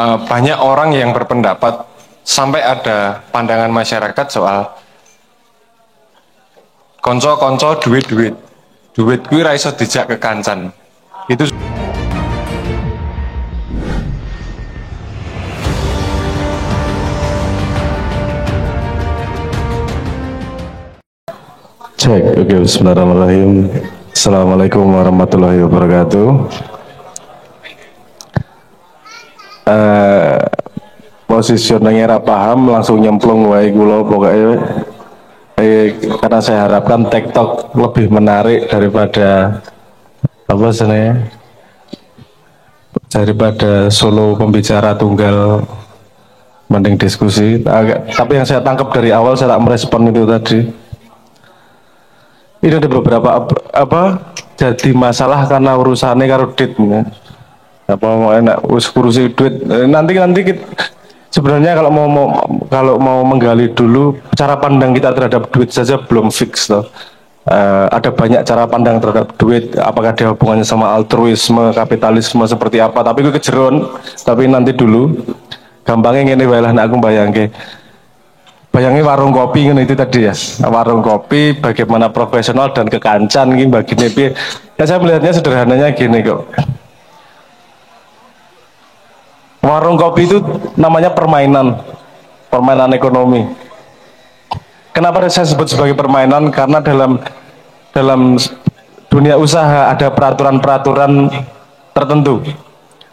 banyak orang yang berpendapat sampai ada pandangan masyarakat soal konco-konco duit-duit. Duit kuwi ra iso dijak kekancan. Itu Cek, oke, bismillahirrahmanirrahim. Assalamualaikum warahmatullahi wabarakatuh. Positioningnya ra paham, langsung nyemplung wae kula pokoknya. Karena saya harapkan TikTok lebih menarik daripada apa sebenarnya, daripada solo pembicara tunggal, mending diskusi. Tapi yang saya tangkap dari awal, saya tak merespon itu tadi. Ini ada beberapa jadi masalah karena urusannya karo duit ya. Apa mau enak urusi duit nanti sebenarnya kalau mau menggali dulu cara pandang kita terhadap duit saja belum fix loh. Ada banyak cara pandang terhadap duit, apakah dia hubungannya sama altruisme, kapitalisme seperti apa, tapi gue kejeron. Tapi nanti dulu gampangnya ini baiklah, aku bayangin warung kopi kan itu tadi ya, warung kopi bagaimana profesional dan kekancan ini baginya. Ya saya melihatnya sederhananya gini kok, warung kopi itu namanya permainan ekonomi. Kenapa saya sebut sebagai permainan? Karena dalam dunia usaha ada peraturan-peraturan tertentu,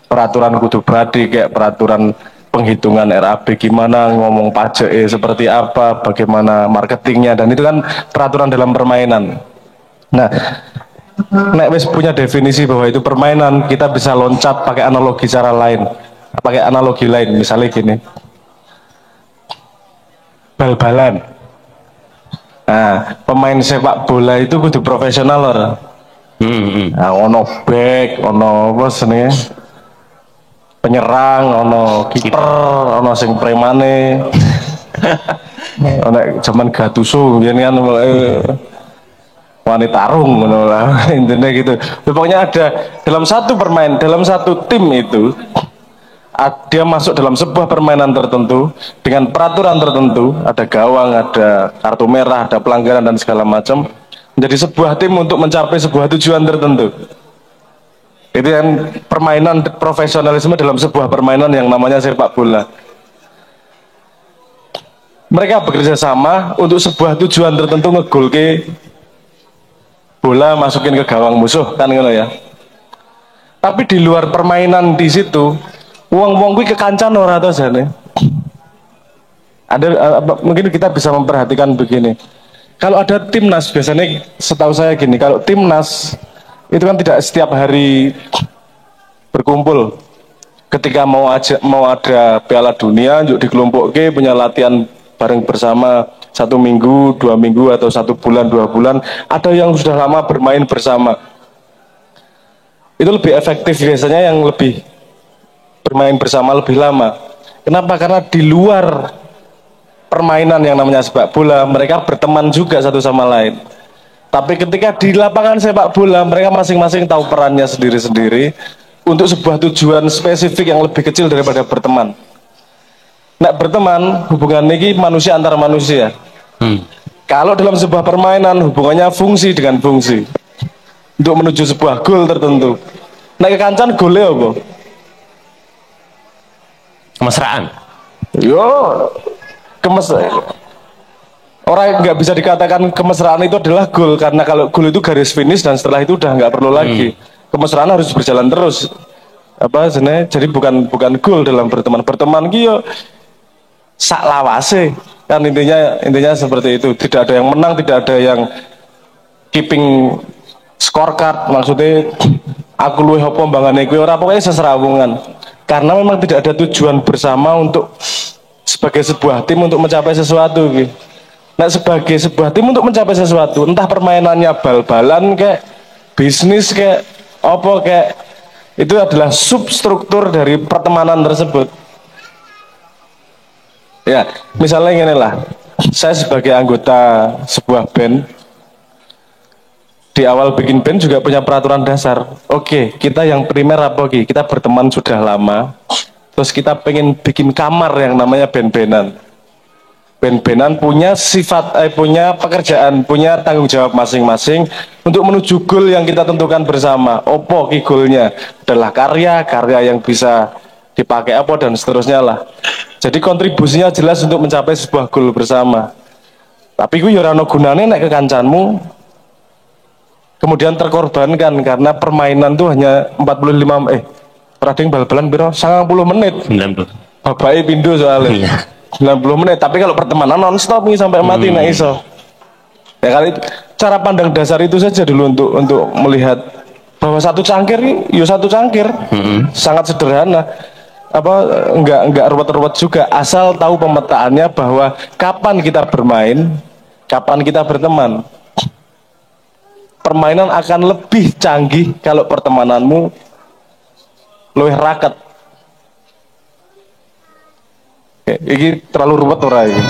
peraturan kudu beradi, kayak peraturan penghitungan RAB gimana, ngomong pajak seperti apa, bagaimana marketingnya, dan itu kan peraturan dalam permainan. Nah, nek wis punya definisi bahwa itu permainan, kita bisa loncat pakai analogi lain, misalnya gini, bal-balan. Nah, pemain sepak bola itu kudu profesional loh. Nah, ono back, ono apa senengnya, penyerang, ono kiper, ono sing premane. Ono zaman Gattuso biyen kan wanita tarung ngono lah intinya gitu. Pokoknya ada dalam satu tim itu dia masuk dalam sebuah permainan tertentu dengan peraturan tertentu, ada gawang, ada kartu merah, ada pelanggaran dan segala macam, menjadi sebuah tim untuk mencapai sebuah tujuan tertentu. Itu yang permainan profesionalisme dalam sebuah permainan yang namanya sepak bola. Mereka bekerja sama untuk sebuah tujuan tertentu, ngegol ke bola masukin ke gawang musuh kan gitu ya. Tapi di luar permainan di situ, uang kuwi kekancan ora to jane. Ada mungkin kita bisa memperhatikan begini. Kalau ada timnas biasanya setahu saya gini, kalau timnas itu kan tidak setiap hari berkumpul. Ketika mau ada Piala Dunia, yuk dikelompok punya latihan bareng bersama 1 minggu, 2 minggu, atau 1 bulan, 2 bulan. Ada yang sudah lama bermain bersama. Itu lebih efektif biasanya, yang lebih bermain bersama lebih lama. Kenapa? Karena di luar permainan yang namanya sepak bola, mereka berteman juga satu sama lain. Tapi ketika di lapangan sepak bola, mereka masing-masing tahu perannya sendiri-sendiri untuk sebuah tujuan spesifik yang lebih kecil daripada berteman. Nah, berteman hubungan ini manusia antar manusia. Kalau dalam sebuah permainan hubungannya fungsi dengan fungsi untuk menuju sebuah goal tertentu. Nah, kekancan golnya apa? Kemesraan. Yo, orang nggak bisa dikatakan kemesraan itu adalah gol, karena kalau gol itu garis finish dan setelah itu udah nggak perlu lagi. Kemesraan harus berjalan terus. Apa sebenarnya? Jadi bukan gol dalam berteman gitu. Sak lawase kan intinya seperti itu. Tidak ada yang menang, tidak ada yang keeping scorecard. Maksudnya aku luwih apa mbangane kuwi ora, pokoknya seserawungan. Karena memang tidak ada tujuan bersama untuk sebagai sebuah tim untuk mencapai sesuatu gitu. Nah, sebagai sebuah tim untuk mencapai sesuatu, entah permainannya bal-balan kayak bisnis kayak apa kayak, itu adalah substruktur dari pertemanan tersebut. Ya, misalnya gini lah, saya sebagai anggota sebuah band, di awal bikin band juga punya peraturan dasar. Oke, kita yang primer apa kita berteman sudah lama, terus kita pengen bikin kamar yang namanya ben-benan. Ben-benan punya sifat, punya pekerjaan, punya tanggung jawab masing-masing untuk menuju goal yang kita tentukan bersama. Opo ki goalnya adalah karya yang bisa dipakai apa dan seterusnya lah. Jadi kontribusinya jelas untuk mencapai sebuah goal bersama. Tapi gue ora ono gunane nek kekancanmu kemudian terkorbankan karena permainan tuh hanya 45 prading bal-balan piro 90 menit. 90. Bapaknya pindu soalnya. Iya. 90 menit, tapi kalau pertemanan non-stop nih sampai mati nek iso. Ya kali cara pandang dasar itu saja dulu untuk melihat bahwa satu cangkir ya satu cangkir. Sangat sederhana. Apa enggak ruwet-ruwet juga, asal tahu pemetaannya bahwa kapan kita bermain, kapan kita berteman. Permainan akan lebih canggih kalau pertemananmu lebih raket. Ini terlalu ruwet ora iki.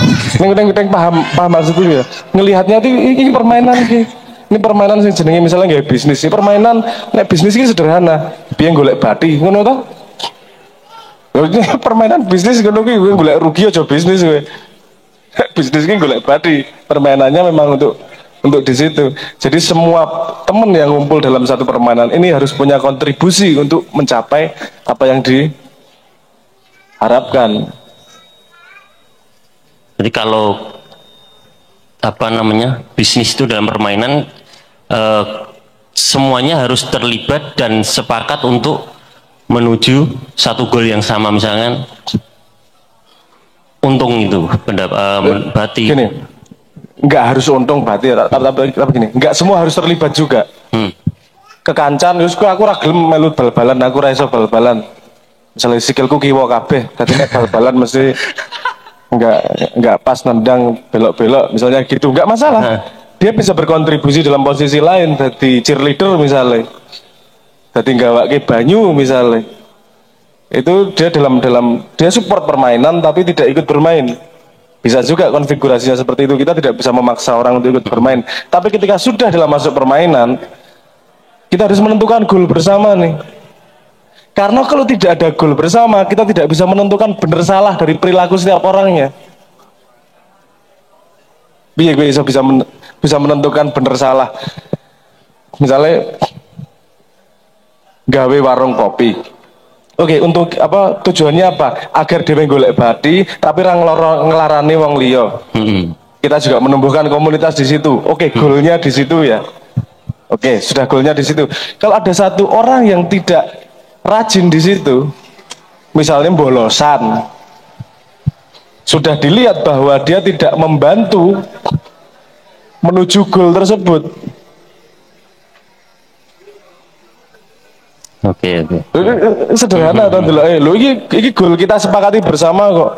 Neng paham maksudku ya. Ngelihatnya itu ini permainan iki. Ini permainan sing jenenge misalnya nggak bisnis. Ini permainan nek bisnis iki sederhana. Piye golek bathi, ngono to? Ini permainan bisnis ngono kuwi golek rugi aja bisnis kowe. Bisnis iki golek bathi. Permainannya memang untuk di situ. Jadi semua teman yang ngumpul dalam satu permainan ini harus punya kontribusi untuk mencapai apa yang diharapkan. Jadi kalau bisnis itu dalam permainan semuanya harus terlibat dan sepakat untuk menuju satu goal yang sama, misalkan untung itu berarti gini, nggak harus untung berarti tapi gini, nggak semua harus terlibat juga. Kekancan terus aku ragilem melu bal-balan, aku raiso bal-balan misalnya sikilku kiwa kabeh dadi nek bal-balan mesti nggak pas nendang belok-belok misalnya gitu, nggak masalah. Dia bisa berkontribusi dalam posisi lain, jadi cheerleader misalnya, jadi gawake banyu misalnya, itu dia dalam dia support permainan tapi tidak ikut bermain. Bisa juga konfigurasinya seperti itu. Kita tidak bisa memaksa orang untuk ikut bermain, tapi ketika sudah dalam masuk permainan kita harus menentukan goal bersama nih. Karena kalau tidak ada goal bersama, kita tidak bisa menentukan benar salah dari perilaku setiap orangnya. Biar gue bisa menentukan benar salah. Misalnya gawe warung kopi. Oke, untuk apa tujuannya apa? Agar dhewe golek bathi, tapi ngelarani wong liya. Kita juga menumbuhkan komunitas di situ. Oke, goalnya di situ ya. Oke, sudah goalnya di situ. Kalau ada satu orang yang tidak rajin di situ, misalnya bolosan, sudah dilihat bahwa dia tidak membantu menuju goal tersebut. Oke. Sederhana kan dulu. Lo ini goal kita sepakati bersama kok.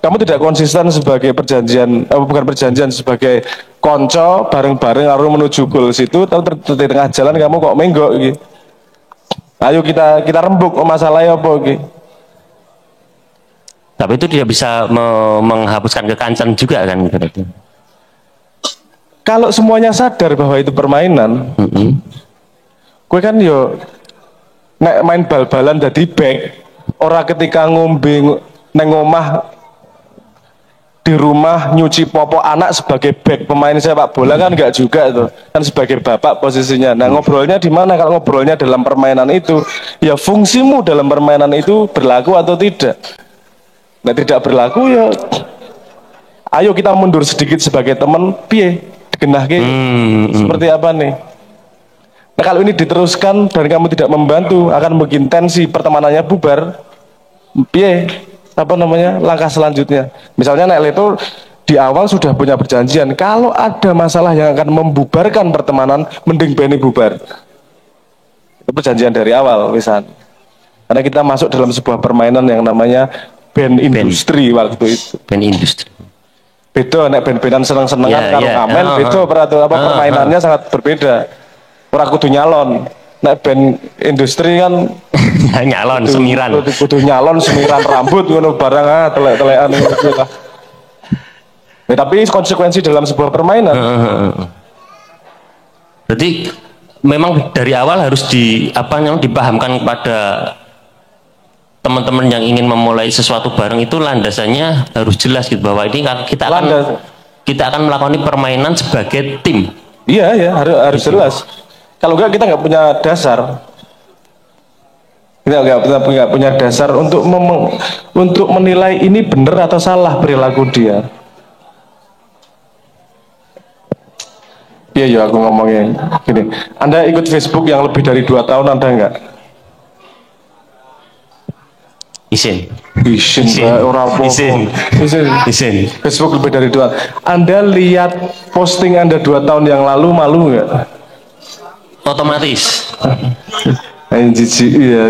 Kamu tidak konsisten sebagai perjanjian, bukan perjanjian, sebagai konco bareng-bareng harus menuju goal situ, tapi di tengah jalan kamu kok menggok gitu. Ayo kita rembuk masalahnya apa gitu. Tapi itu tidak bisa menghapuskan kekancan juga kan berarti. Kalau semuanya sadar bahwa itu permainan, gue kan yo nek main bal-balan dadi back, ora ketika ngombe neng omah di rumah nyuci popo anak sebagai back pemain sepak bola kan enggak juga tuh, kan sebagai bapak posisinya. Nah ngobrolnya di mana? Kalau ngobrolnya dalam permainan itu, ya fungsimu dalam permainan itu berlaku atau tidak. Nah tidak berlaku ya, ayo kita mundur sedikit sebagai teman, piye digenahke seperti apa nih. Nah kalau ini diteruskan dan kamu tidak membantu, akan bikin tensi pertemanannya bubar. Piye apa namanya langkah selanjutnya? Misalnya Nek itu di awal sudah punya perjanjian, kalau ada masalah yang akan membubarkan pertemanan, mending beni bubar. Itu perjanjian dari awal misal. Karena kita masuk dalam sebuah permainan yang namanya band industri waktu itu. Band industri. Beda nek band-bandan seneng-senengan karo ngamen, beda peraturan permainannya sangat berbeda. Ora kudu nyalon. Nek band industri kan nyalon semiran. Kudu nyalon semiran rambut ngono barang telek-telekan gitu lah. Ya, tapi konsekuensi dalam sebuah permainan. Berarti memang dari awal harus dipahamkan kepada teman-teman yang ingin memulai sesuatu bareng itu landasannya harus jelas gitu, bahwa ini kita akan melakukan permainan sebagai tim. Iya ya, harus jelas. Kalau enggak kita nggak punya dasar. Kita nggak punya dasar untuk menilai ini benar atau salah perilaku dia. Iya ya, aku ngomongin gini. Anda ikut Facebook yang lebih dari 2 tahun, Anda enggak? Izin. Izin. Facebook lebih dari 2. Anda lihat posting Anda 2 tahun yang lalu, malu nggak? Otomatis. Jijik ya,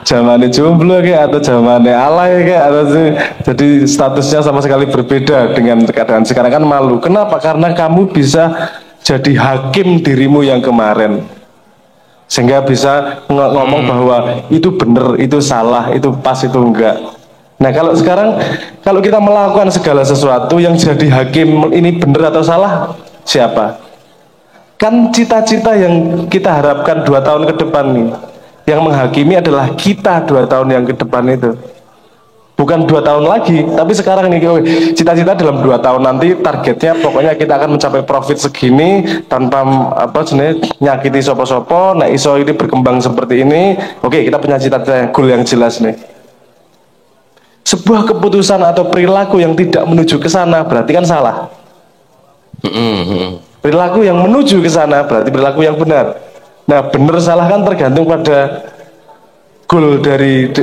zamannya jomblo kayak atau zamannya alay kayak atau sih, jadi statusnya sama sekali berbeda dengan keadaan sekarang. Kan malu. Kenapa? Karena kamu bisa jadi hakim dirimu yang kemarin, sehingga bisa ngomong bahwa itu benar, itu salah, itu pas, itu enggak. Nah kalau sekarang, kalau kita melakukan segala sesuatu yang jadi hakim ini benar atau salah, siapa? Kan cita-cita yang kita harapkan 2 tahun ke depan nih, yang menghakimi adalah kita 2 tahun yang ke depan itu, bukan 2 tahun lagi, tapi sekarang nih cita-cita dalam 2 tahun nanti, targetnya pokoknya kita akan mencapai profit segini tanpa nyakiti sopo-sopo. Nah iso ini berkembang seperti ini. Oke, kita punya cita-cita, goal yang jelas nih. Sebuah keputusan atau perilaku yang tidak menuju ke sana berarti kan salah. Perilaku yang menuju ke sana berarti perilaku yang benar. Nah, benar salah kan tergantung pada goal dari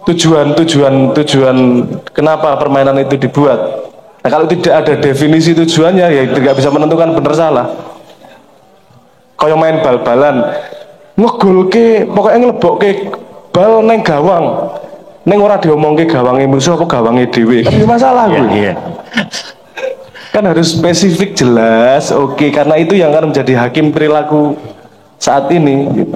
tujuan kenapa permainan itu dibuat. Nah, kalau tidak ada definisi tujuannya, ya tidak bisa menentukan benar salah. Kaya main bal-balan, ngegolke, pokoknya ngelebokke bal neng gawang, neng ora diomongke gawange musuh apa gawange dhewe, kan masalah gue. Iya. Kan harus spesifik, jelas. Oke, karena itu yang akan menjadi hakim perilaku saat ini gitu.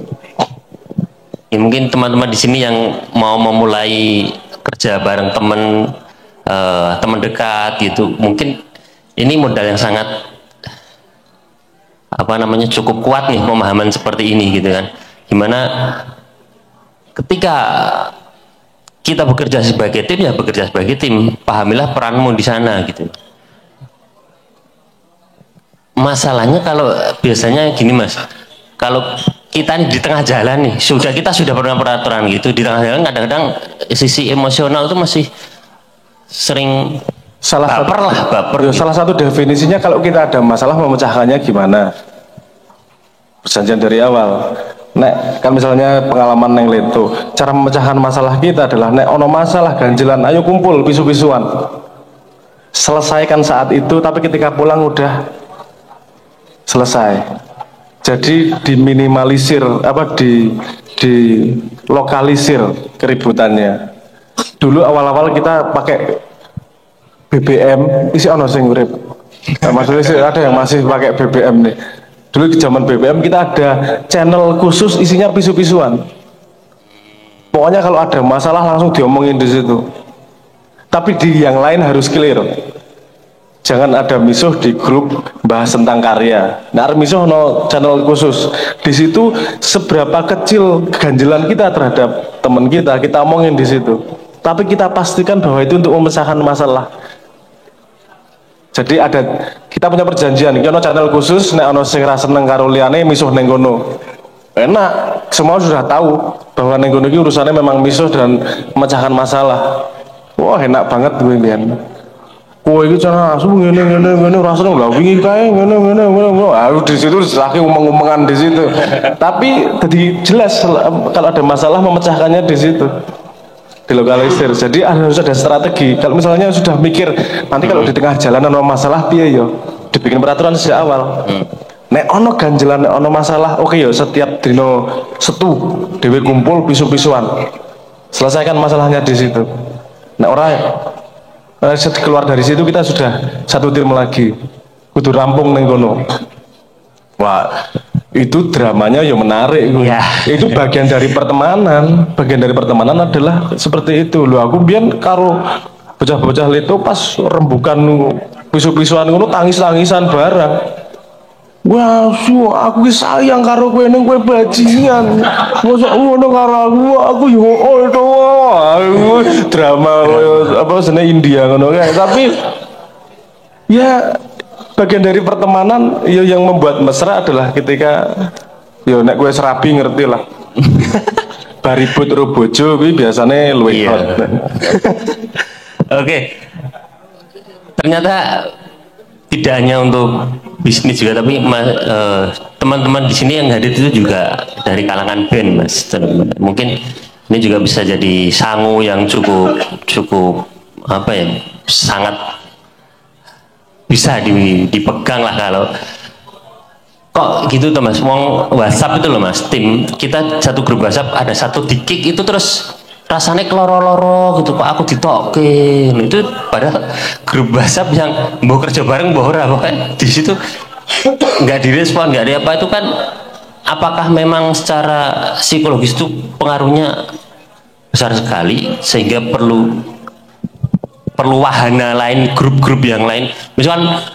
Ya, mungkin teman-teman di sini yang mau memulai kerja bareng teman dekat gitu, mungkin ini modal yang sangat cukup kuat nih, pemahaman seperti ini gitu kan. Gimana ketika kita bekerja sebagai tim, ya bekerja sebagai tim, pahamilah peranmu di sana gitu. Masalahnya kalau biasanya gini Mas, kalau kita nih di tengah jalan nih, kita sudah pernah peraturan gitu, di tengah jalan kadang-kadang sisi emosional itu masih sering baper. Salah satu definisinya kalau kita ada masalah, memecahkannya gimana? Perjanjian dari awal. Nek kan misalnya pengalaman neng Leto, cara memecahkan masalah kita adalah nek ono masalah ganjilan, ayo kumpul pisu-pisuan. Selesaikan saat itu, tapi ketika pulang udah selesai. Jadi diminimalisir, dilokalisir keributannya. Dulu awal-awal kita pakai BBM, isi ono sing urip. Maksudnya sih ada yang masih pakai BBM nih. Dulu di zaman BBM kita ada channel khusus isinya pisu-pisuan. Pokoknya kalau ada masalah langsung diomongin di situ. Tapi di yang lain harus clear. Jangan ada misuh di grup bahas tentang karya. Nah, misuh no channel khusus. Di situ seberapa kecil ganjilan kita terhadap teman kita omongin di situ. Tapi kita pastikan bahwa itu untuk memecahkan masalah. Jadi kita punya perjanjian. Iki ono channel khusus, nek ono sing ra seneng karo liyane misuh ning kono. Enak, semua sudah tahu bahwa ning kono iki urusannya memang misuh dan memecahkan masalah. Wah, enak banget gue mbiyen. Kowe iki cara asu ngene rasane lha wingi kae ngene. Di situ lagi ngomong-ngomongan di situ. Tapi tadi jelas kalau ada masalah memecahkannya di situ. Dilokalisir. Jadi harus ada strategi. Kalau misalnya sudah mikir nanti kalau di tengah jalan ada masalah piye yo, dibikin peraturan sejak awal. Nek ono ganjelan, nek ono masalah, oke yo setiap dino setu dhewe kumpul pisu-pisuan. Selesaikan masalahnya di situ. Nek ora keluar dari situ kita sudah satu tim lagi, kudu rampung neng kono. Wah, itu dramanya ya menarik. Ya. Itu bagian dari pertemanan. Bagian dari pertemanan adalah seperti itu. Loh, aku biar karo bocah-bocah itu pas rembukan pisu-pisuan ngono tangis-tangisan bareng. Wah, aku ki sayang karo kowe ning kowe bajingan. Mosok ngono karo aku yo to. Drama apa seneng India ngono kae. Tapi ya bagian dari pertemanan ya yang membuat mesra adalah ketika yo nek kowe serabi ngerti lah. Baribut ro bojo kuwi biasane luwih hot. Oke. Ternyata tidak hanya untuk bisnis juga, tapi teman-teman di sini yang hadir itu juga dari kalangan band, Mas. Mungkin ini juga bisa jadi sangu yang cukup apa ya, sangat bisa dipegang lah kalau kok gitu tuh Mas. Wong WhatsApp itu loh Mas, tim kita satu grup WhatsApp ada satu di-kick itu terus rasanya keloro-loro gitu, kok aku ditoke itu padahal grup WhatsApp yang mau kerja bareng mau ora pokoknya di situ nggak direspon, nggak ada apa, itu kan apakah memang secara psikologis itu pengaruhnya besar sekali sehingga perlu wahana lain, grup-grup yang lain, misalkan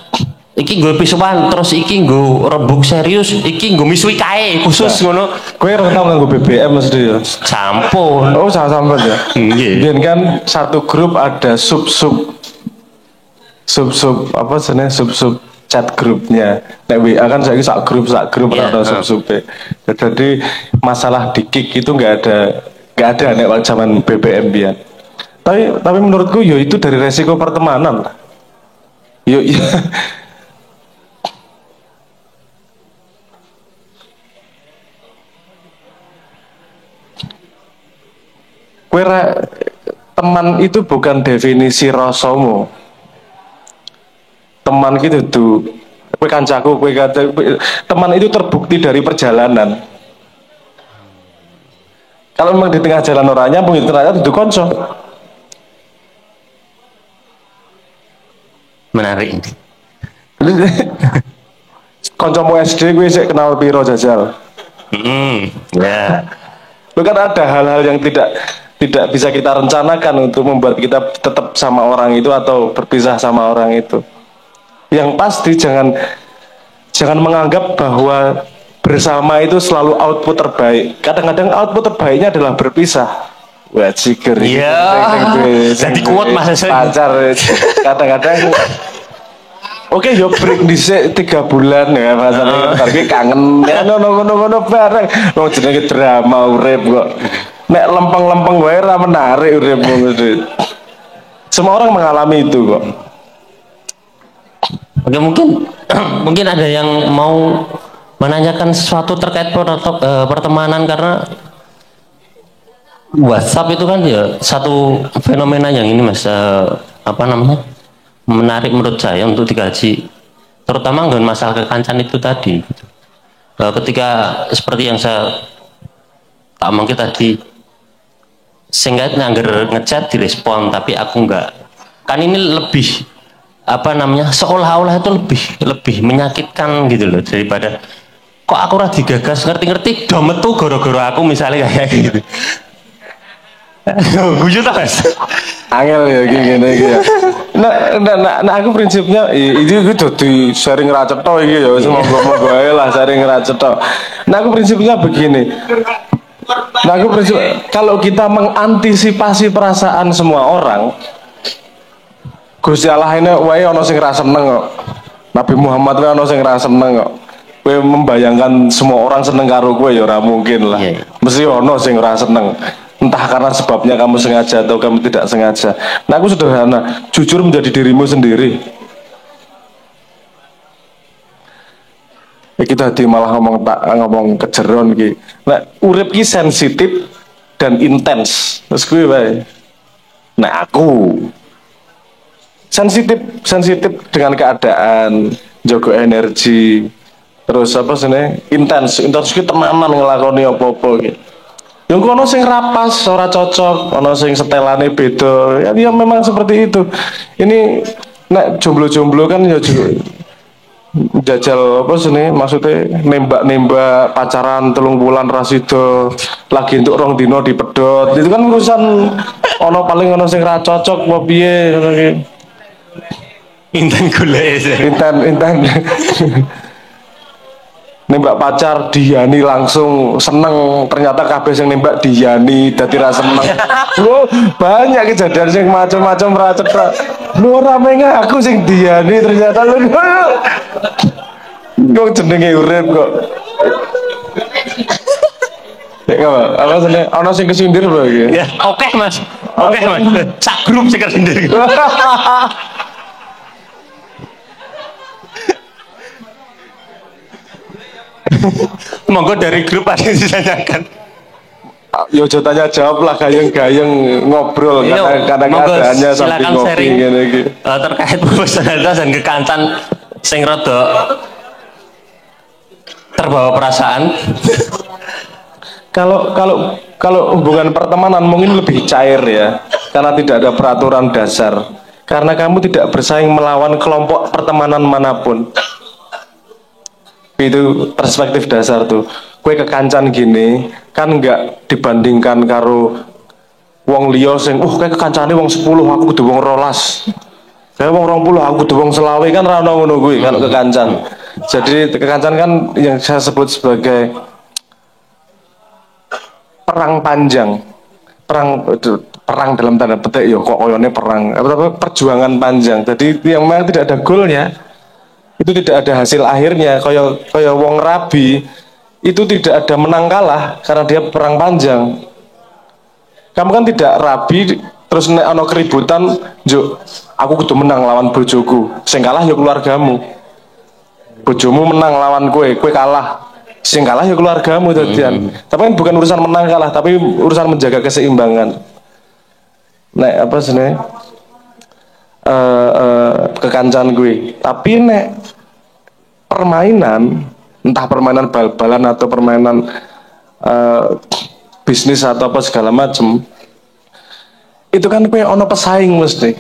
iki gue pisuan terus iki gue rebuk serius iki gue misui kae khusus ngono. Kowe ora tau nganggo BBM mesti ya. Sampun. Oh, sampun ya. Nggih. Dan kan satu grup ada sub apa sebenarnya sub chat grupnya. Nek WA kan saya sak grup Yeah. atau sub jadi masalah di kick itu nggak ada nek zaman BBM biar. Tapi menurutku yo itu dari resiko pertemanan lah. Yo iya. Teman itu bukan definisi rasamu. Teman gitu tuh, kowe kancaku, teman itu terbukti dari perjalanan. Kalau memang di tengah jalan orangnya, mungkin ternyata itu konco. Menarik. Koncomu SD gue sih kenal piro jajal. Ya. Lu kan ada hal-hal yang tidak bisa kita rencanakan untuk membuat kita tetap sama orang itu atau berpisah sama orang itu. Yang pasti jangan menganggap bahwa bersama itu selalu output terbaik. Kadang-kadang output terbaiknya adalah berpisah. Wah, ciker. Iya. Jadi kuat Mas. Pacar. Kadang-kadang oke, yo break dhisik 3 bulan ya masane tapi kangen ya ngono bareng. Wong jenenge drama urip kok. Nek lempeng-lempeng wae ora menarik urip wong itu. Semua orang mengalami itu kok. Oke, mungkin ada yang mau menanyakan sesuatu terkait pertemanan, karena WhatsApp itu kan ya satu fenomena yang ini Mas, apa namanya, menarik menurut saya untuk dikaji, terutama dengan masalah kekancan itu tadi. Ketika seperti yang saya tak mungkin tadi, sehingga ngangger ngechat direspon tapi aku enggak, kan ini lebih apa namanya, seolah-olah itu lebih menyakitkan gitu loh, daripada kok aku ora digagas ngerti-ngerti do metu gara-gara aku misalnya kayak gitu. Guyu ta Mas? Angel ya gini ya. Nah aku prinsipnya itu di sharing racetto iki ya, semoga ae lah sharing racetto. Nah aku prinsipnya begini. Kalau kita mengantisipasi perasaan semua orang, Gusti Allah ini wae ana sing ra seneng kok. Nabi Muhammad wae ana sing ra seneng kok. Kowe membayangkan semua orang seneng karo kowe ya ora mungkin lah. Mesti ana sing ora seneng. Entah karena sebabnya kamu sengaja atau kamu tidak sengaja. Nah aku sederhana, jujur menjadi dirimu sendiri. Kita tadi malah ngomong kejeron ki. Nah urip ki sensitif dan intens. Terus kuwi wae. Nah aku sensitif dengan keadaan, jaga energi, terus apa sih intens ki tenanan ngelakoni apa-apa gitu. Yang kono sing rapas, ora cocok, ono sing setelane beda. Ya memang seperti itu. Ini nek jomblo-jomblo kan ya jajal apa sih maksudnya nembak pacaran 3 bulan rasido lagi untuk 2 dino dipedot. Itu kan urusan paling ono sing ra cocok apa piye ngono ki. Intan golek. Intan nembak pacar Diani langsung seneng, ternyata kabeh sing nembak Diani dadi ra seneng. Wow, banyak kejadian sing macam-macam ra cetha. Lu ora aku sing Diani ternyata lu kok jenenge urip kok. Ya apa sene ana sing kesindir lho iki. Ya, oke Mas. Oke Mas. Sak grup sing sendiri. Monggo dari grup ada yang ditanyakan. Yo aja tanya jawab lah gayeng-gayeng ngobrol karena Monggo keadaannya sambil silakan ngopi sharing ngene iki. terkait profesionalitas dan kekancan sing rada terbawa perasaan. Kalau hubungan pertemanan mungkin lebih cair ya, karena tidak ada peraturan dasar. Karena kamu tidak bersaing melawan kelompok pertemanan manapun. Itu perspektif dasar tuh. Kue kekancan gini kan nggak dibandingkan karo wong liya sing kayak kekancane wong 10 aku kudu wong 12. Kayak wong 20 aku kudu wong 20 kan ra ono ngono kuwi kalau kekancan. Jadi kekancan kan yang saya sebut sebagai perang panjang. Perang dalam tanda petik ya kok koyone perang, perjuangan panjang. Jadi yang memang tidak ada goalnya, itu tidak ada hasil akhirnya. Kaya wong rabi itu tidak ada menang kalah karena dia perang panjang. Kamu kan tidak rabi terus nek ana keributan, "Juk, aku kudu menang lawan bojoku." Sing kalah ya keluargamu. Bojomu menang lawan kue kalah. Sing kalah ya keluargamu dadian. Tapi kan bukan urusan menang kalah, tapi urusan menjaga keseimbangan. Nek apa sebenarnya kekancan gue. Tapi nek permainan, entah permainan bal-balan atau permainan bisnis atau apa segala macam, itu kan gue ono pesaing mesti,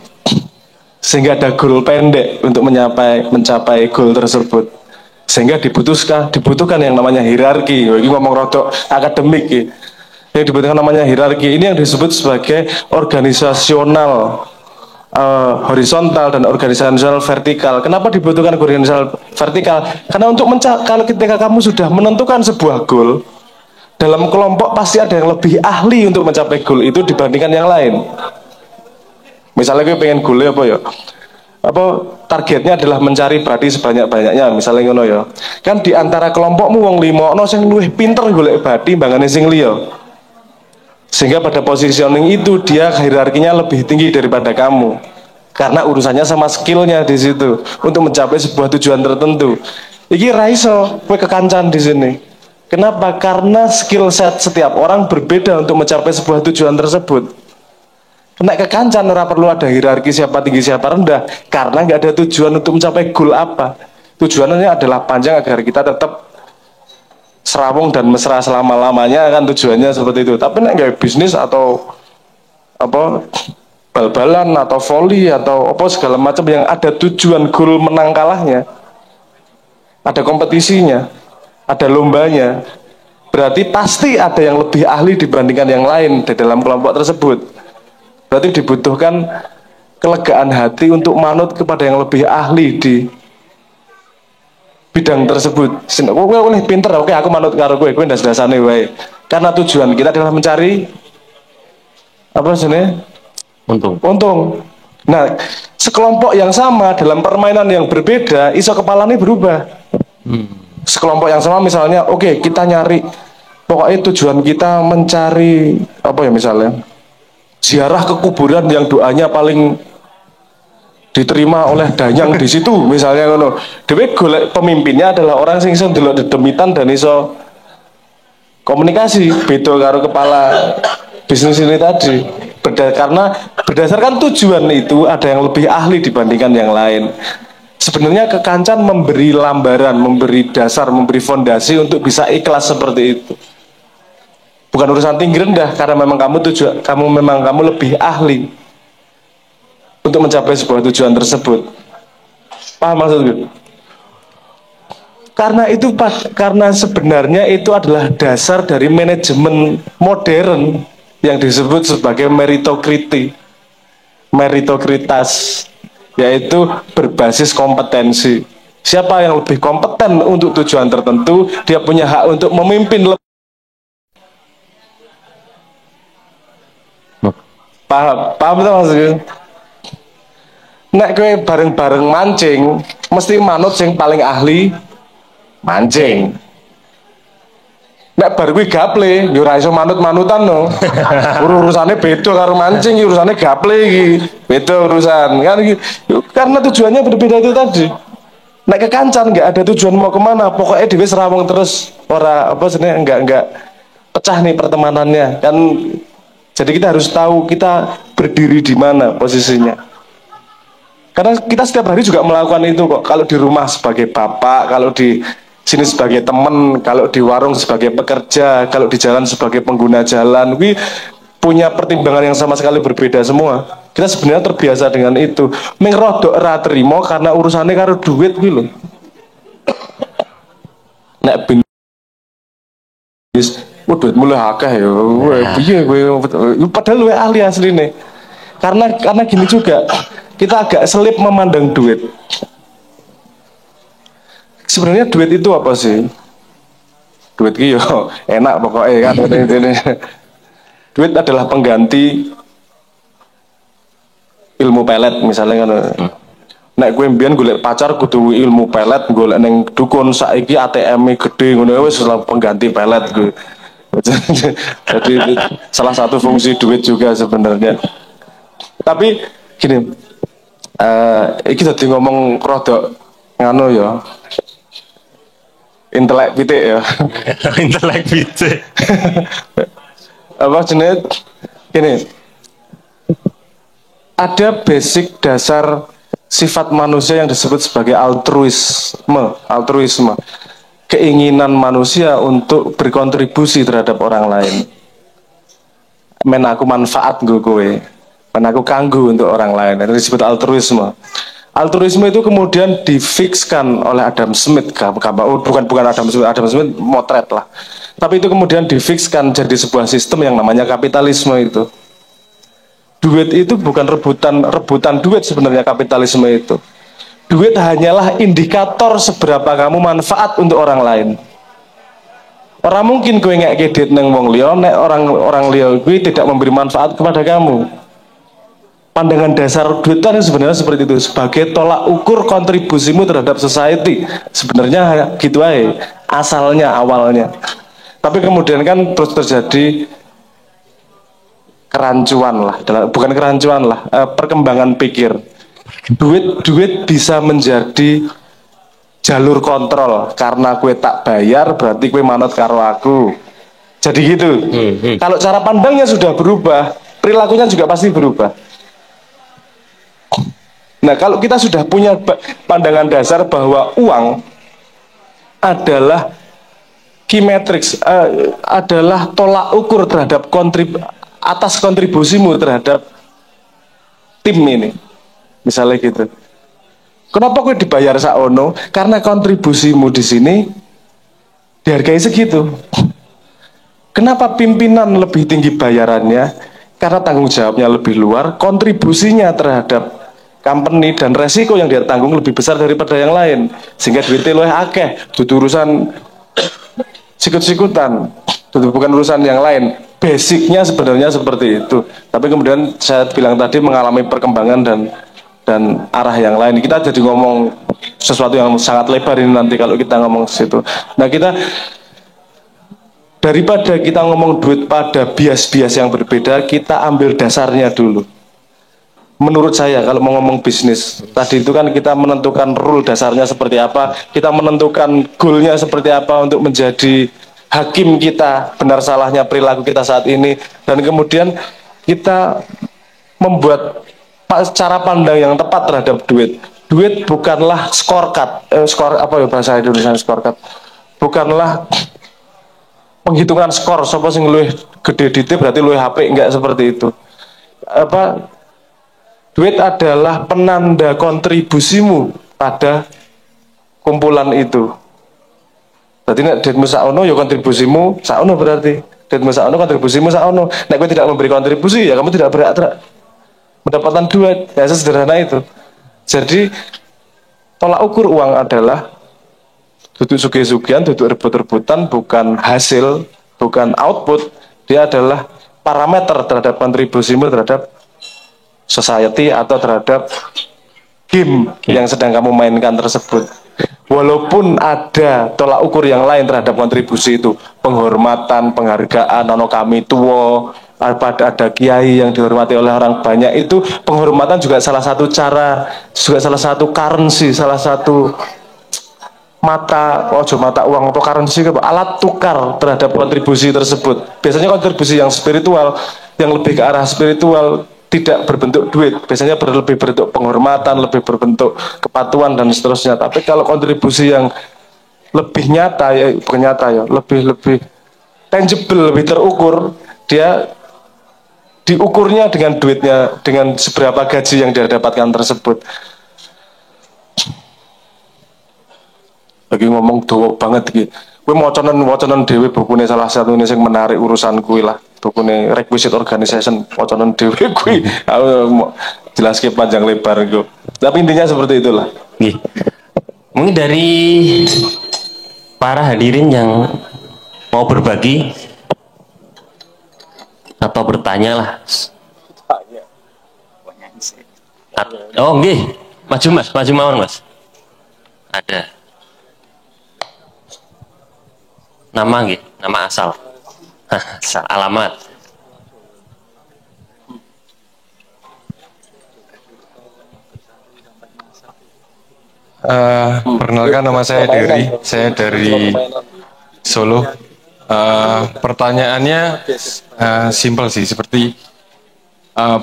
sehingga ada goal pendek untuk mencapai goal tersebut, sehingga dibutuhkan yang namanya hierarki. Ini ngomong rodok akademik ya. Yang dibutuhkan namanya hierarki ini yang disebut sebagai organisasional horizontal dan organisasional vertikal. Kenapa dibutuhkan organisasional vertikal? Karena untuk kalau ketika kamu sudah menentukan sebuah goal dalam kelompok, pasti ada yang lebih ahli untuk mencapai goal itu dibandingkan yang lain. Misalnya gue pengen goalnya apa ya? Targetnya adalah mencari bradi sebanyak-banyaknya, misalnya ngono ya. Kan di antara kelompokmu wong 5 ono sing luwih pinter golek bradi mbangane sing liya. Sehingga pada positioning itu dia hierarkinya lebih tinggi daripada kamu. Karena urusannya sama skillnya di situ untuk mencapai sebuah tujuan tertentu. Iki raiso kowe kekancan di sini. Kenapa? Karena skill set setiap orang berbeda untuk mencapai sebuah tujuan tersebut. Kena kekancan ora perlu ada hierarki siapa tinggi siapa rendah, karena nggak ada tujuan untuk mencapai goal apa. Tujuannya adalah panjang agar kita tetap serawung dan mesra selama-lamanya, kan tujuannya seperti itu. Tapi nek gawe bisnis atau apa bal-balan atau volley atau apa segala macam yang ada tujuan goal menang kalahnya, ada kompetisinya, ada lombanya, berarti pasti ada yang lebih ahli dibandingkan yang lain di dalam kelompok tersebut. Berarti dibutuhkan kelegaan hati untuk manut kepada yang lebih ahli di bidang tersebut. Kowe oleh pinter, oke aku manut karo kowe ndas-ndasane wae. Karena tujuan kita adalah mencari apa sebenarnya? Untung. Nah, sekelompok yang sama dalam permainan yang berbeda, iso kepalanya berubah. Sekelompok yang sama misalnya, oke, kita nyari, pokoknya tujuan kita mencari apa ya misalnya? Ziarah ke kuburan yang doanya paling diterima oleh danyang di situ misalnya ngono. Dhewe golek pemimpinnya adalah orang sing iso ndelok dedemitan dan iso komunikasi, beda karo kepala bisnis ini tadi. Karena berdasarkan tujuan itu ada yang lebih ahli dibandingkan yang lain. Sebenarnya kekancan memberi lambaran, memberi dasar, memberi fondasi untuk bisa ikhlas seperti itu. Bukan urusan tinggi rendah, karena memang kamu lebih ahli untuk mencapai sebuah tujuan tersebut. Paham maksudku? Karena sebenarnya itu adalah dasar dari manajemen modern yang disebut sebagai meritokritas, yaitu berbasis kompetensi. Siapa yang lebih kompeten untuk tujuan tertentu, dia punya hak untuk memimpin. Paham itu maksudnya? Nek kowe bareng-bareng mancing, mesti manut sing paling ahli mancing. Nek bar kuwi gaple, yo ora iso manut-manutan no. Urusane beda karo mancing, urusane gaple iki. Beda urusan. Kan iki karena tujuannya berbeda itu tadi. Nek kekancan nggak ada tujuan mau kemana, pokoknya dhewe serawung terus. Ora apa sebenarnya enggak pecah nih pertemanannya. Kan jadi kita harus tahu kita berdiri di mana posisinya. Karena kita setiap hari juga melakukan itu kok. Kalau di rumah sebagai bapak, kalau di sini sebagai teman, kalau di warung sebagai pekerja, kalau di jalan sebagai pengguna jalan, we punya pertimbangan yang sama sekali berbeda semua. Kita sebenarnya terbiasa dengan itu. Mengrodok ra trimo karena urusannya karo duit kuwi lho. Nek bis duit mulai akeh ya. Piye kowe padahal luwe ahli asline. Karena gini juga, kita agak selip memandang duit. Sebenarnya duit itu apa sih? Duit itu yo enak pokoknya kan. Duit adalah pengganti ilmu pelet misalnya kan. Nek gue mbiyen golek pacar kudu ilmu pelet, golek ning dukun saiki ATM-e gede ngono wis pengganti pelet gue. Jadi salah satu fungsi duit juga sebenarnya. Tapi gini, iki dadi ngomong rodok ngano ya. Intelek pitik ya. Intelek pitik. Apa jenis gini, ada basic dasar sifat manusia yang disebut sebagai altruisme, keinginan manusia untuk berkontribusi terhadap orang lain. Men aku manfaat gue kowe, men aku kanggu untuk orang lain, itu disebut altruisme. Altruisme itu kemudian difikskan oleh Adam Smith, bukan Adam Smith motret lah. Tapi itu kemudian difikskan jadi sebuah sistem yang namanya kapitalisme itu. Duit itu bukan rebutan duit sebenarnya kapitalisme itu. Duit hanyalah indikator seberapa kamu manfaat untuk orang lain. Orang mungkin kowe ngek duit nang wong liya, nek orang liya kuwi tidak memberi manfaat kepada kamu. Pandangan dasar duit kan sebenarnya seperti itu, sebagai tolak ukur kontribusimu terhadap society. Sebenarnya gitu aja asalnya, awalnya. Tapi kemudian kan terus terjadi kerancuan lah, bukan kerancuan lah, perkembangan pikir. Duit bisa menjadi jalur kontrol, karena kue tak bayar berarti kue manut karo aku. Jadi gitu. Kalau cara pandangnya sudah berubah, perilakunya juga pasti berubah. Nah, kalau kita sudah punya pandangan dasar bahwa uang adalah key matrix, adalah tolak ukur terhadap atas kontribusimu terhadap tim ini, misalnya gitu. Kenapa gue dibayar saono? Karena kontribusimu di sini dihargai segitu. Kenapa pimpinan lebih tinggi bayarannya? Karena tanggung jawabnya lebih luar, kontribusinya terhadap company dan resiko yang dia tanggung lebih besar daripada yang lain, sehingga duitnya luwih akeh. Itu urusan sikut-sikutan, itu bukan urusan yang lain. Basicnya sebenarnya seperti itu. Tapi kemudian saya bilang tadi mengalami perkembangan dan arah yang lain. Kita jadi ngomong sesuatu yang sangat lebar ini nanti kalau kita ngomong situ. Nah, daripada kita ngomong duit pada bias-bias yang berbeda, kita ambil dasarnya dulu. Menurut saya kalau mau ngomong bisnis tadi itu kan kita menentukan rule dasarnya seperti apa, kita menentukan goalnya seperti apa untuk menjadi hakim kita benar salahnya perilaku kita saat ini, dan kemudian kita membuat cara pandang yang tepat terhadap duit. Duit bukanlah scorecard, apa ya bahasa Indonesia scorecard, bukanlah penghitungan skor sapa sing luwih gede dite berarti luwih HP, enggak seperti itu. Duit adalah penanda kontribusimu pada kumpulan itu. Berarti nek duitmu saono ya kontribusimu saono, berarti duitmu saono kontribusimu saono. Nek kowe tidak memberi kontribusi ya kamu tidak berhak mendapatkan duit. Ya sederhana itu. Jadi tolak ukur uang adalah duduk suge-sugian, duduk rebut-rebutan, bukan hasil, bukan output. Dia adalah parameter terhadap kontribusimu terhadap society atau terhadap game yang sedang kamu mainkan tersebut. Walaupun ada tolak ukur yang lain terhadap kontribusi itu, penghormatan, penghargaan, ono kami tuwo, ada kiai yang dihormati oleh orang banyak, itu penghormatan juga salah satu cara, juga salah satu currency, salah satu mata uang atau currency, alat tukar terhadap kontribusi tersebut. Biasanya kontribusi yang spiritual, yang lebih ke arah spiritual, tidak berbentuk duit, biasanya lebih berbentuk penghormatan, lebih berbentuk kepatuhan dan seterusnya. Tapi kalau kontribusi yang lebih nyata, ya bukan nyata ya, lebih tangible, lebih terukur, dia diukurnya dengan duitnya, dengan seberapa gaji yang dia dapatkan tersebut. Lagi ngomong doa banget iki. Kowe wacanan dhewe bukune salah satu ini yang menarik urusan kuwi lah. Bukune Requisite Organization wacanan dhewe kuwi. Aku jelaske panjang lebar iku. Tapi intinya seperti itulah. Nggih. Mungkin dari para hadirin yang mau berbagi atau bertanya lah. Oh nggih, maju mas, maju mawon mas. Ada. Nama nggih, nama asal. Asal alamat. Perkenalkan, nama saya dari Solo. Pertanyaannya simpel sih, seperti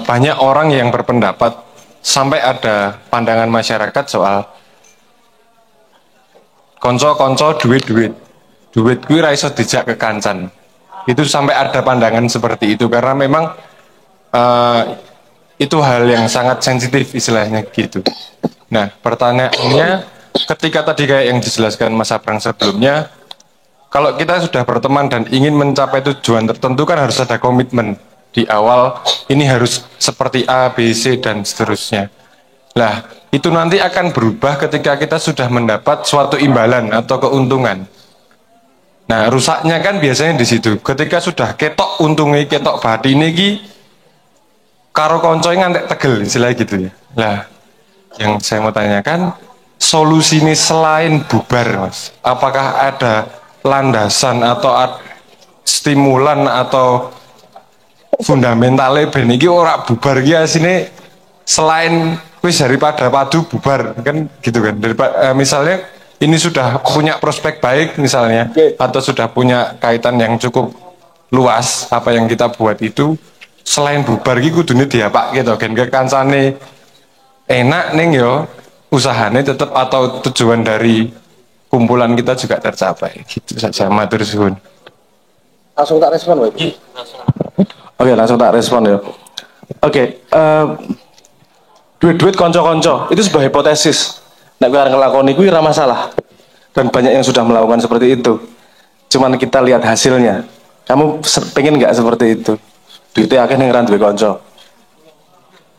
banyak orang yang berpendapat sampai ada pandangan masyarakat soal konco-konco duit kuwi ra iso dijak ke kancan. Itu sampai ada pandangan seperti itu karena memang itu hal yang sangat sensitif istilahnya gitu. Nah, pertanyaannya ketika tadi kayak yang dijelaskan Mas Abrang sebelumnya, kalau kita sudah berteman dan ingin mencapai tujuan tertentu kan harus ada komitmen di awal, ini harus seperti A, B, C dan seterusnya. Nah, itu nanti akan berubah ketika kita sudah mendapat suatu imbalan atau keuntungan. Nah, rusaknya kan biasanya di situ. Ketika sudah ketok untungnya, ketok batine iki karo koncoe ngantek tegel istilahnya gitu ya. Nah, yang saya mau tanyakan, solusi ini selain bubar, Mas, apakah ada landasan atau stimulan atau fundamentalnya ben iki ora bubar iki asine selain wis daripada padu bubar kan gitu kan. Daripada misalnya ini sudah punya prospek baik misalnya, atau sudah punya kaitan yang cukup luas apa yang kita buat itu, selain bubar iki kudune diapak gitu kan ke kancane enak ning yo usahane tetap atau tujuan dari kumpulan kita juga tercapai. Gitu saja, matur suwun. Langsung tak respon, Pak. Oke, langsung tak respon ya. Oke, duit-duit konco-konco itu sebuah hipotesis. Nek kowe arep nglakoni kuwi ora masalah. Dan banyak yang sudah melakukan seperti itu. Cuman kita lihat hasilnya. Kamu pengen nggak seperti itu? Duitnya akeh ning ra duwe konco.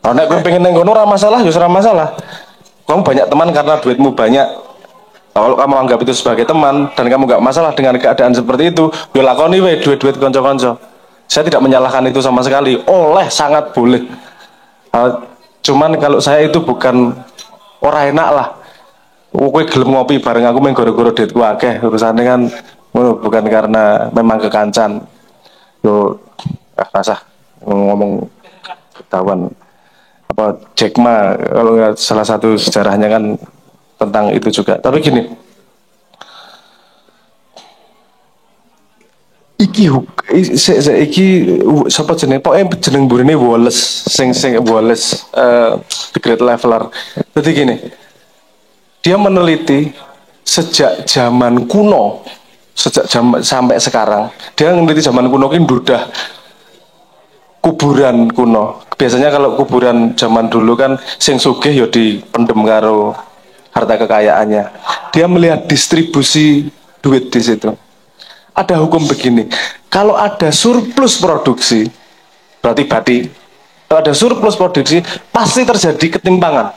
Kalau nek kowe pengen ning kono ora masalah, ya ora masalah. Kamu banyak teman karena duitmu banyak. Kalau kamu anggap itu sebagai teman dan kamu nggak masalah dengan keadaan seperti itu, ya lakoni we duit-duit konco-konco. Saya tidak menyalahkan itu sama sekali. Sangat boleh. Cuman kalau saya itu bukan orang enak lah. Kowe gelem ngopi bareng aku main goro-goro duitku akeh. Urusannya kan bukan karena memang kekancan. Yo rasah ngomong ketahuan. Apa Jack Ma kalau salah satu sejarahnya kan tentang itu juga. Tapi gini, iki sapa jenenge? Pokoke jeneng burine Wallace, sing Wallace the Great Leveler. Jadi gini, dia meneliti sejak zaman kuno, sejak zaman sampai sekarang. Dia meneliti zaman kuno ini udah kuburan kuno. Biasanya kalau kuburan zaman dulu kan sing sugih ya dipendem karo harta kekayaannya. Dia melihat distribusi duit di situ. Ada hukum begini, kalau ada surplus produksi, berarti kalau ada surplus produksi pasti terjadi ketimpangan.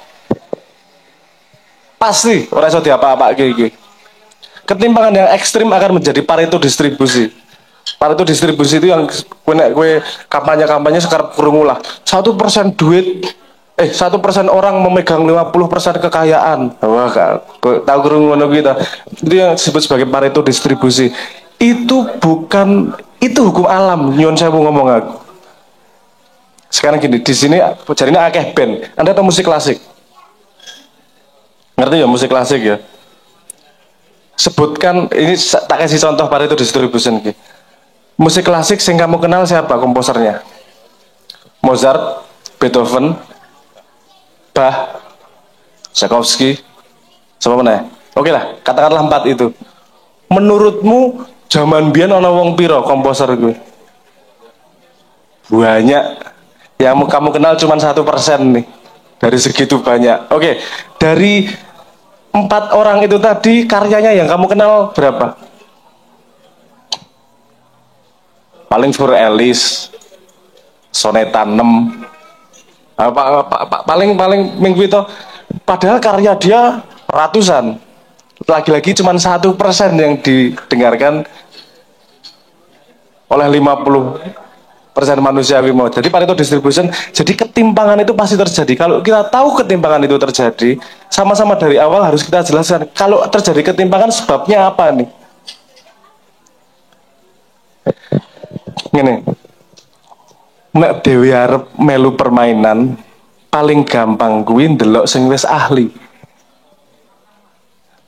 Pasti ora iso diapa-apake iki. Ketimpangan yang ekstrim akan menjadi Pareto distribusi. Pareto distribusi itu yang kue kampanye sekarang kurung lah 1% duit 1% orang memegang 50% kekayaan. Wah, tahu kurung ngono kita. Itu yang disebut sebagai Pareto distribusi. Itu bukan itu hukum alam. Nyon saya mau ngomong aku. Sekarang gini, di sini jadinya akeh band. Anda tahu musik klasik? Ngerti ya musik klasik ya? Sebutkan ini tak kasih contoh Pareto distribution gitu. Musik klasik yang kamu kenal siapa komposernya? Mozart, Beethoven, Bach, Tchaikovsky, sama mana? Oke lah, katakanlah 4 itu. Menurutmu zaman biyen ana wong piro komposer gue? Banyak. Yang kamu kenal cuma 1% nih. Dari segitu banyak. Oke, dari 4 orang itu tadi karyanya yang kamu kenal berapa? Paling Fur Ellis, Soneta 6, paling minggu itu. Padahal karya dia ratusan. Lagi-lagi cuma 1% yang didengarkan oleh 50% manusia mau. Jadi Pareto distribution. Jadi ketimpangan itu pasti terjadi. Kalau kita tahu ketimpangan itu terjadi, sama-sama dari awal harus kita jelaskan. Kalau terjadi ketimpangan sebabnya apa nih? Ngene. Nek dhewe arep melu permainan, paling gampang kuwi ndelok sing wis ahli.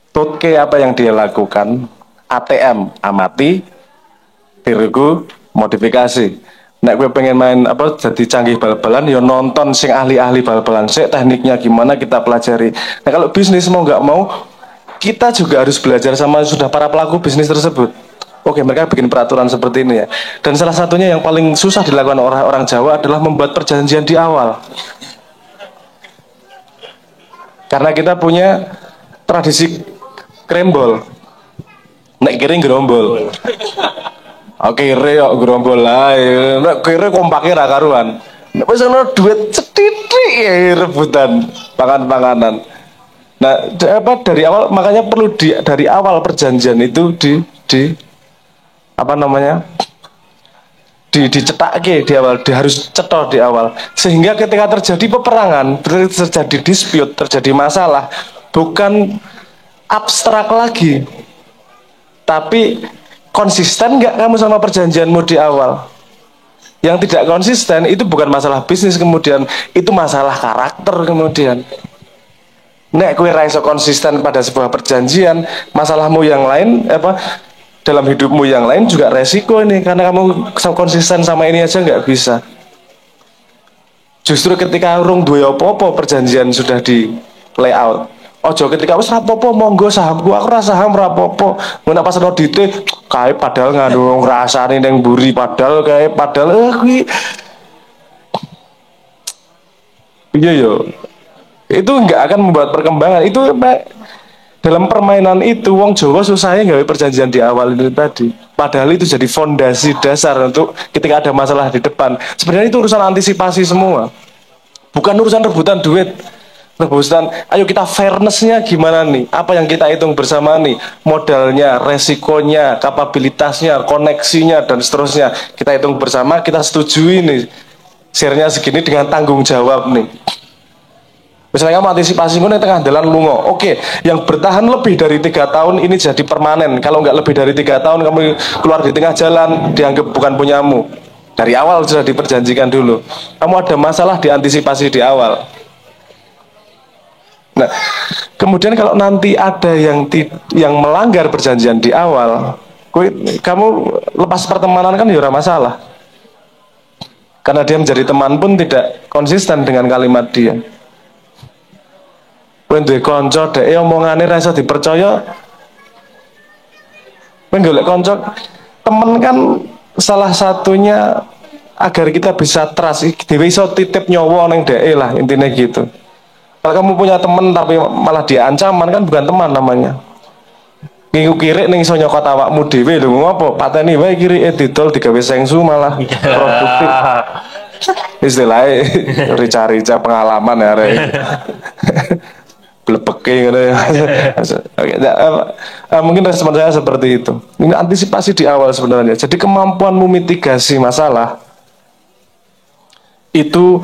Tutke apa yang dia lakukan, ATM amati, tiruku modifikasi. Nek gue pengen main apa jadi canggih bal-balan, ya nonton sing ahli-ahli bal-balan. Sik tekniknya gimana kita pelajari. Nah kalau bisnis mau nggak mau, kita juga harus belajar sama sudah para pelaku bisnis tersebut. Oke, mereka bikin peraturan seperti ini ya. Dan salah satunya yang paling susah dilakukan orang Jawa adalah membuat perjanjian di awal. Karena kita punya tradisi krembol. Nek kiri gerombol. Oke, kiri yuk gerombol lah. Nek kiri kompaknya ra karuan. Nek wis ana duit cetitik ya rebutan pangan-panganan. Nah, dari awal makanya perlu dari awal perjanjian itu di apa namanya dicetak di awal, harus cetok di awal, sehingga ketika terjadi peperangan, terjadi dispute, terjadi masalah, bukan abstrak lagi, tapi konsisten nggak kamu sama perjanjianmu di awal. Yang tidak konsisten itu bukan masalah bisnis kemudian, itu masalah karakter kemudian. Nek kowe ra iso konsisten pada sebuah perjanjian, masalahmu yang lain dalam hidupmu yang lain juga resiko ini, karena kamu konsisten sama ini aja nggak bisa. Justru ketika urung duwe apa-apa perjanjian sudah di layout. Ojo ketika wis rapopo monggo sahamku aku ra saham rapopo. Ngono pas ono dite kae padahal ngandung rasane ning mburi padahal kuwi iya yo. Itu nggak akan membuat perkembangan. Itu dalam permainan itu wong Jawa susahnya gawe perjanjian di awal itu tadi. Padahal itu jadi fondasi dasar untuk ketika ada masalah di depan. Sebenarnya itu urusan antisipasi semua. Bukan urusan rebutan duit. Rebutan, ayo kita fairnessnya gimana nih? Apa yang kita hitung bersama nih? Modalnya, resikonya, kapabilitasnya, koneksinya, dan seterusnya. Kita hitung bersama, kita setujui nih. Share-nya segini dengan tanggung jawab nih. Misalnya kamu antisipasi di tengah jalan lungo, oke, yang bertahan lebih dari 3 tahun ini jadi permanen. Kalau nggak lebih dari 3 tahun kamu keluar di tengah jalan dianggap bukan punyamu. Dari awal sudah diperjanjikan dulu. Kamu ada masalah diantisipasi di awal. Nah, kemudian kalau nanti ada yang melanggar perjanjian di awal, kamu lepas pertemanan kan ya masalah. Karena dia menjadi teman pun tidak konsisten dengan kalimat dia. Kowe duwe kanca dhek omongane ra iso dipercaya. Kowe golek kanca temen kan salah satunya agar kita bisa trust, dhewe iso titip nyawa ning dhek lah intinya gitu. Kalau kamu punya temen tapi malah dia ancaman kan bukan teman namanya. Ngingu kiri ning iso nyokot awakmu dhewe lho ngopo? Pateni wae kiri didol digawe sengsu malah produktif. Istilahnya rica-rica pengalaman ya rek. Blepek joki gitu ya. Oke, nah, mungkin respon saya seperti itu. Ini antisipasi di awal sebenarnya. Jadi kemampuanmu mitigasi masalah itu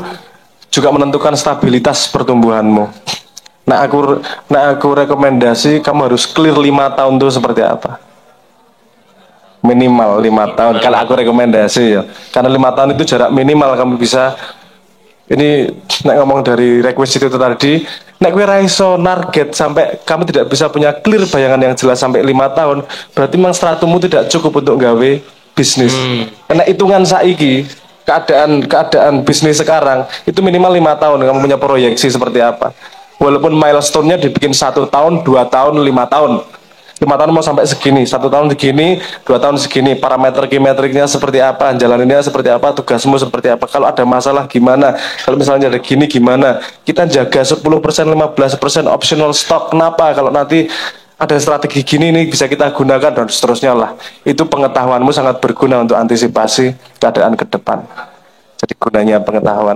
juga menentukan stabilitas pertumbuhanmu. Nah aku rekomendasi kamu harus clear 5 tahun itu seperti apa. Minimal 5 tahun. Kalau aku rekomendasi ya, karena 5 tahun itu jarak minimal kamu bisa. Ini nek ngomong dari requisite itu tadi, nek kowe ra iso target sampai kamu tidak bisa punya clear bayangan yang jelas sampai 5 tahun, berarti memang strategimu tidak cukup untuk gawe bisnis. Karena hitungan saiki, keadaan bisnis sekarang itu minimal 5 tahun kamu punya proyeksi seperti apa. Walaupun milestone-nya dibikin 1 tahun, 2 tahun, 5 tahun. 5 tahun mau sampai segini, 1 tahun segini, 2 tahun segini, parameter kimetriknya seperti apa, jalaninnya seperti apa, tugasmu seperti apa, kalau ada masalah gimana, kalau misalnya ada gini gimana, kita jaga 10%, 15% optional stock, kenapa, kalau nanti ada strategi gini nih bisa kita gunakan dan seterusnya lah. Itu pengetahuanmu sangat berguna untuk antisipasi keadaan ke depan. Jadi gunanya pengetahuan.